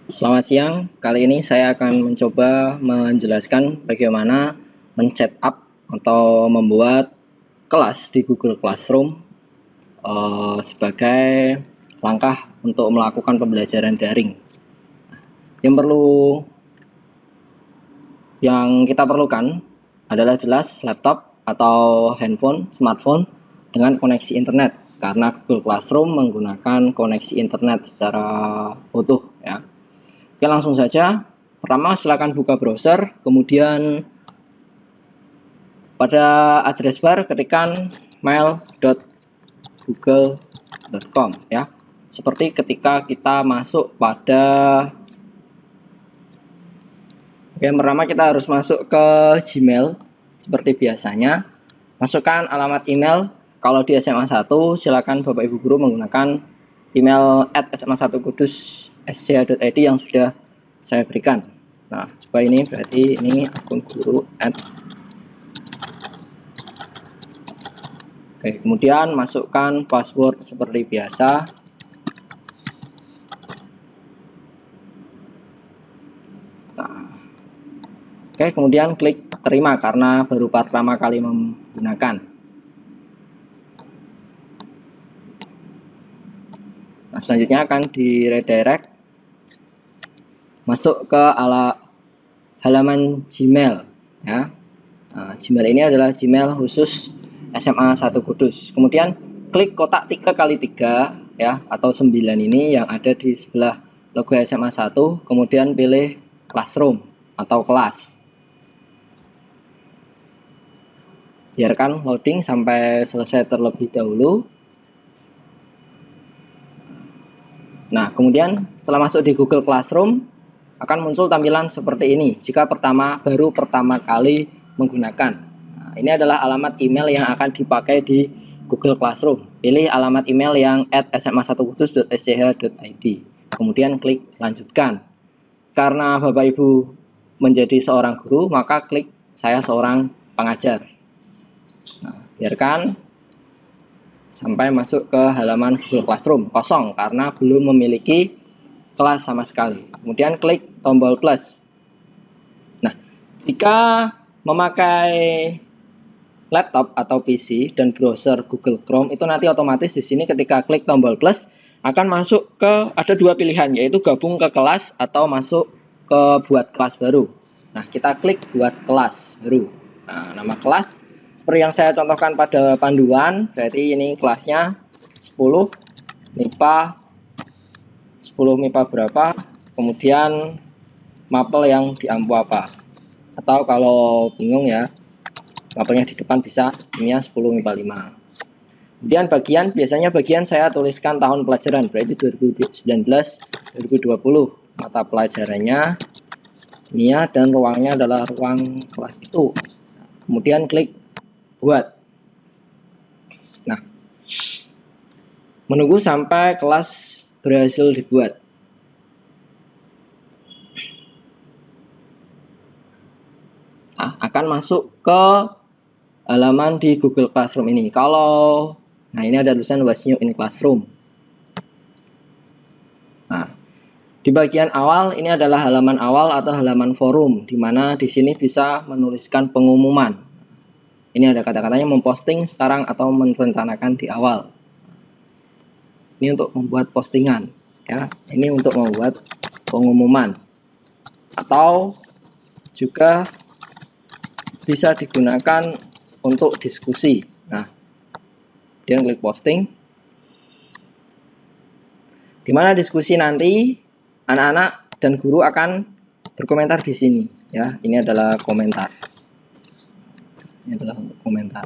Selamat siang, kali ini saya akan mencoba menjelaskan bagaimana men-setup atau membuat kelas di Google Classroom sebagai langkah untuk melakukan pembelajaran daring. Yang kita perlukan adalah jelas laptop atau handphone, smartphone dengan koneksi internet, karena Google Classroom menggunakan koneksi internet secara utuh ya. Oke, langsung saja. Pertama, silakan buka browser, kemudian pada address bar ketikkan mail.google.com ya. Seperti ketika kita masuk pada pertama kita harus masuk ke Gmail seperti biasanya. Masukkan alamat email. Kalau di SMA 1 silakan Bapak Ibu guru menggunakan email @sma1kudus.sc.id yang sudah saya berikan. Nah, coba ini berarti ini akun guru Oke, kemudian masukkan password seperti biasa. Nah, oke, kemudian klik terima karena baru pertama kali menggunakan. Nah, selanjutnya akan di redirect masuk ke halaman Gmail ya. Nah, Gmail ini adalah Gmail khusus SMA 1 Kudus. Kemudian klik kotak 3x3 ya atau 9 ini yang ada di sebelah logo SMA 1, kemudian pilih Classroom atau kelas. Biarkan loading sampai selesai terlebih dahulu. Nah, kemudian setelah masuk di Google Classroom akan muncul tampilan seperti ini jika baru pertama kali menggunakan. Nah, ini adalah alamat email yang akan dipakai di Google Classroom. Pilih alamat email yang @sma1kudus.sch.id. Kemudian klik lanjutkan. Karena Bapak Ibu menjadi seorang guru, maka klik saya seorang pengajar. Nah, biarkan sampai masuk ke halaman Google Classroom kosong karena belum memiliki kelas sama sekali. Kemudian klik tombol plus. Nah, jika memakai laptop atau PC dan browser Google Chrome, itu nanti otomatis di sini ketika klik tombol plus akan masuk ke ada dua pilihan, yaitu gabung ke kelas atau masuk ke buat kelas baru. Nah, kita klik buat kelas baru. Nah, nama kelas seperti yang saya contohkan pada panduan, berarti ini kelasnya 10 MIPA 10 MIPA berapa, kemudian mapel yang diampu apa. Atau kalau bingung ya, mapelnya di depan bisa kimia 10 MIPA 5. Kemudian biasanya bagian saya tuliskan tahun pelajaran, berarti 2019-2020. Mata pelajarannya kimia dan ruangnya adalah ruang kelas itu. Kemudian klik buat. Nah, menunggu sampai kelas berhasil dibuat. Nah, akan masuk ke halaman di Google Classroom ini. Nah, ini ada tulisan What's New in Classroom. Nah, di bagian awal ini adalah halaman awal atau halaman forum, di mana di sini bisa menuliskan pengumuman. Ini ada kata-katanya memposting sekarang atau merencanakan di awal. Ini untuk membuat postingan, ya. Ini untuk membuat pengumuman, atau juga bisa digunakan untuk diskusi. Nah, kemudian klik posting. Dimana diskusi nanti anak-anak dan guru akan berkomentar di sini, ya. Ini adalah komentar. Ini adalah untuk komentar.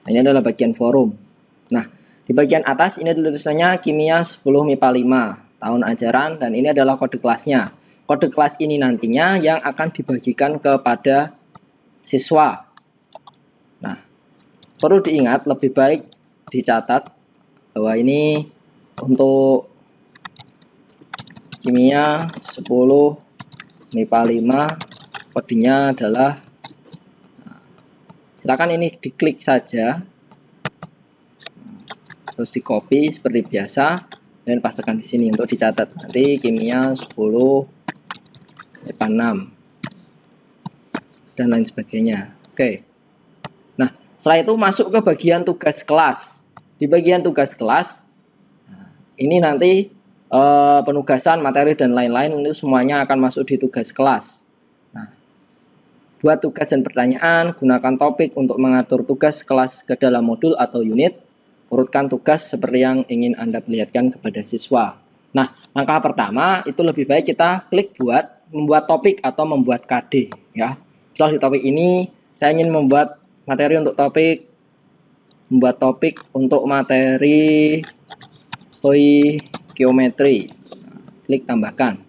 Ini adalah bagian forum. Nah, di bagian atas ini tulisannya kimia 10 MIPA 5 tahun ajaran, dan ini adalah kode kelasnya. Kode kelas ini nantinya yang akan dibagikan kepada siswa. Nah, perlu diingat, lebih baik dicatat bahwa ini untuk kimia 10 MIPA 5 kodenya adalah, silakan ini diklik saja terus di copy seperti biasa. dan pastikan di sini untuk dicatat. Nanti kimia 10 MIPA 6 dan lain sebagainya. Oke. Nah, setelah itu masuk ke bagian tugas kelas. Di bagian tugas kelas, ini nanti penugasan, materi, dan lain-lain itu semuanya akan masuk di tugas kelas. Nah, buat tugas dan pertanyaan, gunakan topik untuk mengatur tugas kelas ke dalam modul atau unit. Urutkan tugas seperti yang ingin Anda perlihatkan kepada siswa. Nah, langkah pertama itu lebih baik kita klik buat membuat topik atau membuat KD ya. Misal di topik ini saya ingin membuat materi untuk topik, membuat topik untuk materi stoikiometri. Klik tambahkan.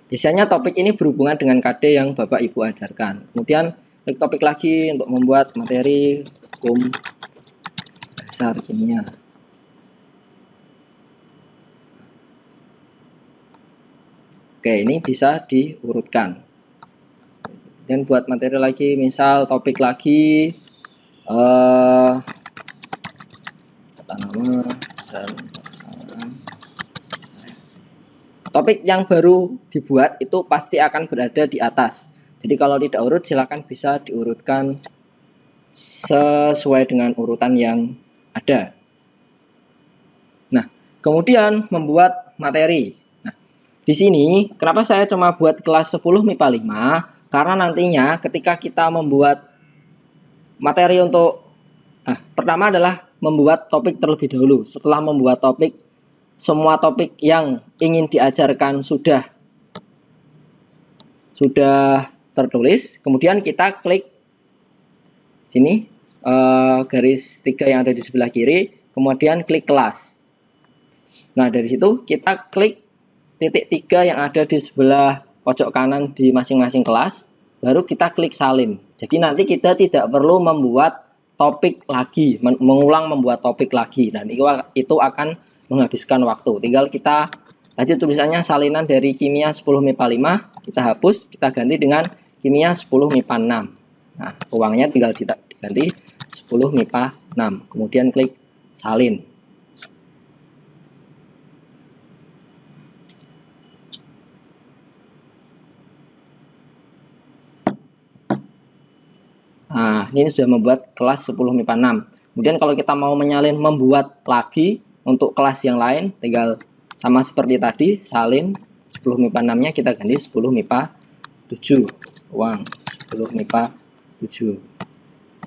Biasanya topik ini berhubungan dengan KD yang Bapak Ibu ajarkan. Kemudian klik topik lagi untuk membuat materi hukum dasar kimia. Oke, ini bisa diurutkan. Dan buat materi lagi, misal topik lagi tata nama dan pelaksanaan. Topik yang baru dibuat itu pasti akan berada di atas. Jadi kalau tidak urut, silakan bisa diurutkan sesuai dengan urutan yang ada. Nah, kemudian membuat materi. Nah, di sini kenapa saya cuma buat kelas 10 MIPA 5? Karena nantinya ketika kita membuat materi untuk pertama adalah membuat topik terlebih dahulu. Setelah membuat topik, semua topik yang ingin diajarkan sudah tertulis, kemudian kita klik sini garis 3 yang ada di sebelah kiri, kemudian klik kelas. Nah, dari situ kita klik titik 3 yang ada di sebelah pojok kanan di masing-masing kelas, baru kita klik salin. Jadi nanti kita tidak perlu membuat topik lagi, mengulang membuat topik lagi, dan itu akan menghabiskan waktu. Tinggal kita tadi tulisannya salinan dari kimia 10 MIPA 5, kita hapus, kita ganti dengan kimia 10 MIPA 6. Nah, uangnya tinggal diganti 10 MIPA 6. Kemudian klik salin. Nah, ini sudah membuat kelas 10 MIPA 6. Kemudian kalau kita mau menyalin membuat lagi untuk kelas yang lain, tinggal sama seperti tadi, salin 10 MIPA 6-nya kita ganti 10 MIPA 7. Uang 10 MIPA 7.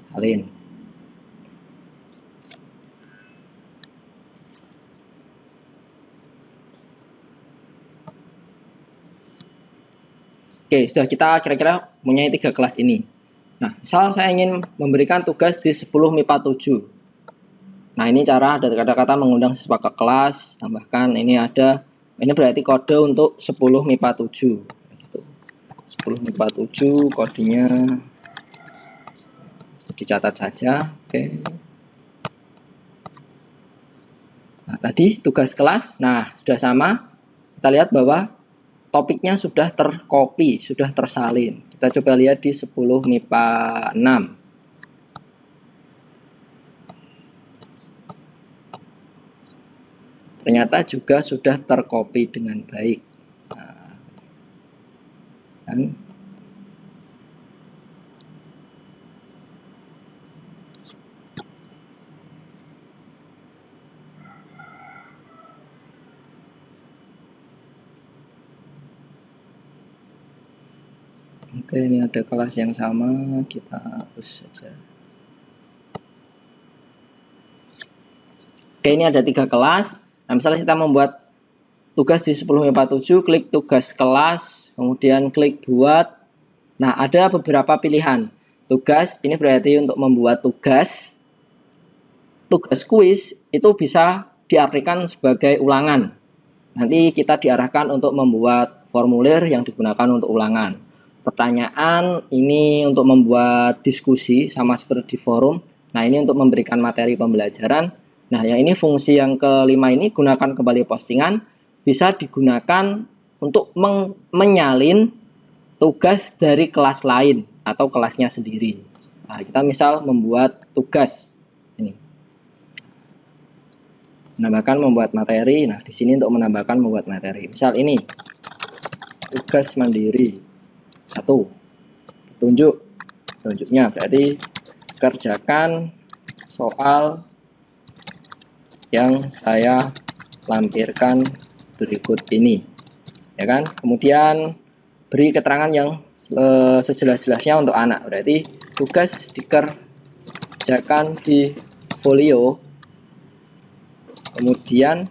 Salin. Oke, sudah kita kira-kira punya 3 kelas ini. Nah, misal saya ingin memberikan tugas di 10 MIPA 7. Nah, ini cara ada kata-kata mengundang siswa ke kelas, tambahkan ini berarti kode untuk 10 MIPA 7. 10 MIPA 7 kodenya dicatat saja. Oke. Nah, tadi tugas kelas, nah sudah sama. Kita lihat bahwa topiknya sudah tercopy, sudah tersalin. Kita coba lihat di 10 MIPA 6. Ternyata juga sudah tercopy dengan baik. Nah, kan? Oke, ini ada kelas yang sama, kita hapus saja. Oke, ini ada 3 kelas. Nah, misalnya kita membuat tugas di 10 MIPA 7, klik tugas kelas, kemudian klik buat. Nah, ada beberapa pilihan. Tugas, ini berarti untuk membuat tugas. Tugas kuis, itu bisa diartikan sebagai ulangan. Nanti kita diarahkan untuk membuat formulir yang digunakan untuk ulangan. Pertanyaan ini untuk membuat diskusi sama seperti di forum. Nah, ini untuk memberikan materi pembelajaran. Nah, yang ini fungsi yang kelima ini gunakan kembali postingan, bisa digunakan untuk menyalin tugas dari kelas lain atau kelasnya sendiri. Nah, kita misal membuat tugas ini. Menambahkan membuat materi. Nah, di sini untuk menambahkan membuat materi. Misal ini tugas mandiri 1. Tunjuknya berarti kerjakan soal yang saya lampirkan berikut ini, ya kan. Kemudian beri keterangan yang sejelas-jelasnya untuk anak. Berarti tugas dikerjakan di folio, kemudian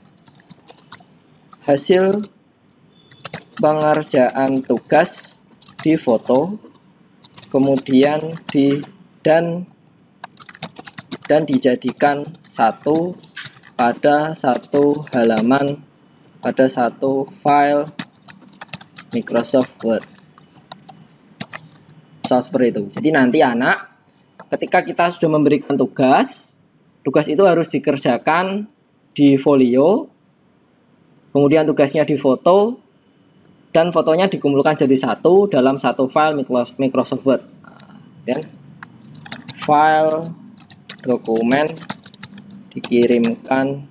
hasil pengerjaan tugas di foto, kemudian dan dijadikan pada satu halaman, pada satu file Microsoft Word. Seperti itu. Jadi nanti anak, ketika kita sudah memberikan tugas itu harus dikerjakan di folio, kemudian tugasnya difoto, dan fotonya dikumpulkan jadi satu dalam satu file Microsoft Word. Dan file dokumen dikirimkan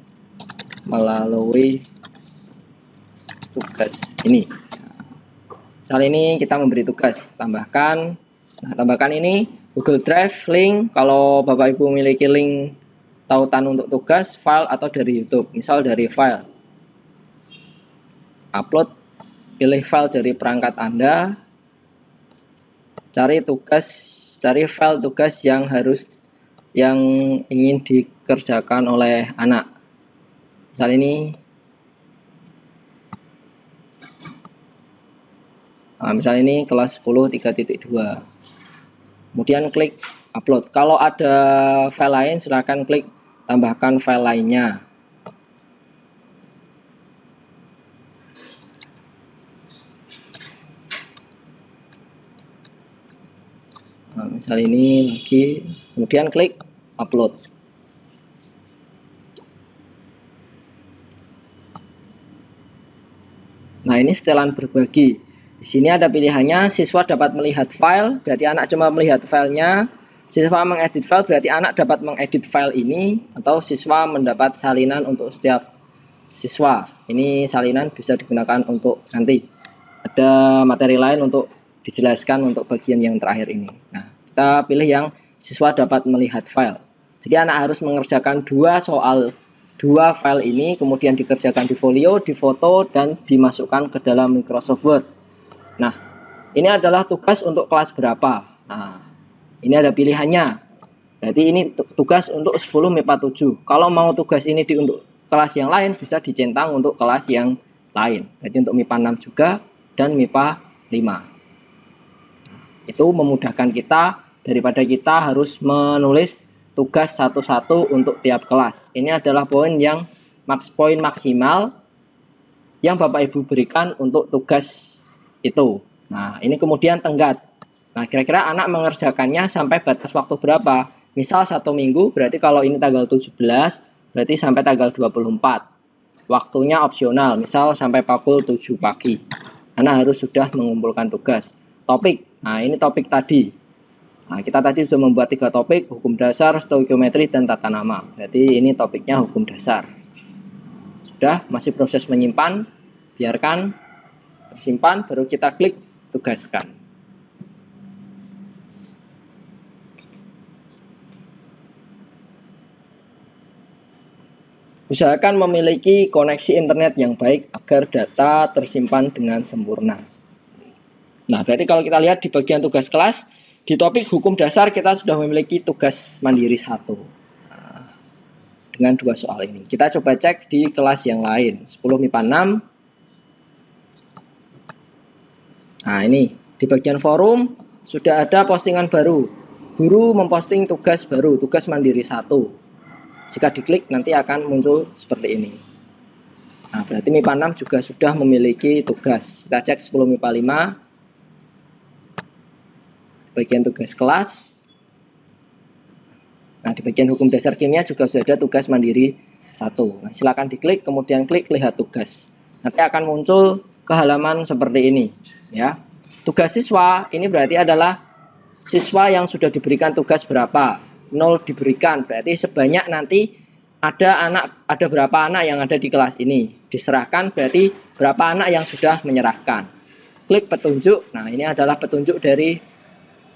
melalui tugas ini. Kali ini kita memberi tugas, tambahkan. Nah, tambahkan ini Google Drive, link. Kalau Bapak Ibu memiliki link tautan untuk tugas, file, atau dari YouTube. Misal dari file, upload, pilih file dari perangkat Anda, cari file tugas yang ingin dikerjakan oleh anak. Misal ini, kelas 10 3.2. Kemudian klik upload. Kalau ada file lain, silakan klik tambahkan file lainnya. Nah, misal ini lagi, kemudian klik upload. Nah, ini setelan berbagi. Di sini ada pilihannya, siswa dapat melihat file, berarti anak cuma melihat filenya. Siswa mengedit file, berarti anak dapat mengedit file ini, atau siswa mendapat salinan untuk setiap siswa. Ini salinan bisa digunakan untuk nanti. Ada materi lain untuk dijelaskan untuk bagian yang terakhir ini. Nah, kita pilih yang siswa dapat melihat file. Jadi anak harus mengerjakan dua file ini, kemudian dikerjakan di folio, difoto, dan dimasukkan ke dalam Microsoft Word. Nah, ini adalah tugas untuk kelas berapa. Nah, ini ada pilihannya. Berarti ini tugas untuk 10 MIPA 7. Kalau mau tugas ini untuk kelas yang lain, bisa dicentang untuk kelas yang lain. Jadi untuk MIPA 6 juga, dan MIPA 5. Itu memudahkan kita daripada kita harus menulis tugas satu-satu untuk tiap kelas. Ini adalah poin maksimal yang Bapak Ibu berikan untuk tugas itu. Nah, ini kemudian tenggat. Nah, kira-kira anak mengerjakannya sampai batas waktu berapa? Misal 1 minggu, berarti kalau ini tanggal 17, berarti sampai tanggal 24. Waktunya opsional, misal sampai pukul 7 pagi. Anak harus sudah mengumpulkan tugas. Topik, nah ini topik tadi. Nah, kita tadi sudah membuat 3 topik, hukum dasar, stoikiometri, dan tata nama. Berarti ini topiknya hukum dasar. Sudah, masih proses menyimpan, biarkan tersimpan, baru kita klik tugaskan. Usahakan memiliki koneksi internet yang baik agar data tersimpan dengan sempurna. Nah, berarti kalau kita lihat di bagian tugas kelas, di topik hukum dasar kita sudah memiliki tugas mandiri 1. Nah, dengan 2 soal ini. Kita coba cek di kelas yang lain. 10 MIPA 6. Nah, ini di bagian forum sudah ada postingan baru. Guru memposting tugas baru, tugas mandiri 1. Jika diklik nanti akan muncul seperti ini. Nah, berarti MIPA 6 juga sudah memiliki tugas. Kita cek 10 MIPA 5. Bagian tugas kelas. Nah, di bagian hukum dasar kimia juga sudah ada tugas mandiri 1. Nah, silakan diklik, kemudian klik lihat tugas. Nanti akan muncul ke halaman seperti ini, ya. Tugas siswa ini berarti adalah siswa yang sudah diberikan tugas berapa. 0 diberikan, berarti sebanyak nanti ada berapa anak yang ada di kelas ini. Diserahkan berarti berapa anak yang sudah menyerahkan. Klik petunjuk. Nah, ini adalah petunjuk dari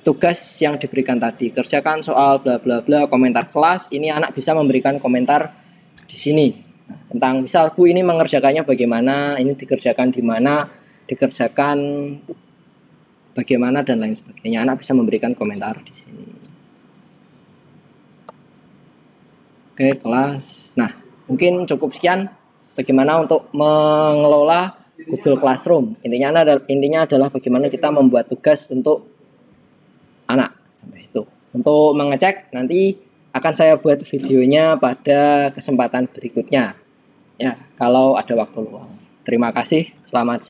tugas yang diberikan tadi. Kerjakan soal bla bla bla, komentar kelas. Ini anak bisa memberikan komentar di sini. Nah, tentang misal Bu ini mengerjakannya bagaimana, ini dikerjakan di mana, dikerjakan bagaimana dan lain sebagainya. Anak bisa memberikan komentar di sini. Oke, kelas. Nah, mungkin cukup sekian bagaimana untuk mengelola Google Classroom. Intinya adalah bagaimana kita membuat tugas untuk anak. Sampai itu. Untuk mengecek nanti akan saya buat videonya pada kesempatan berikutnya. Ya, kalau ada waktu luang. Terima kasih. Selamat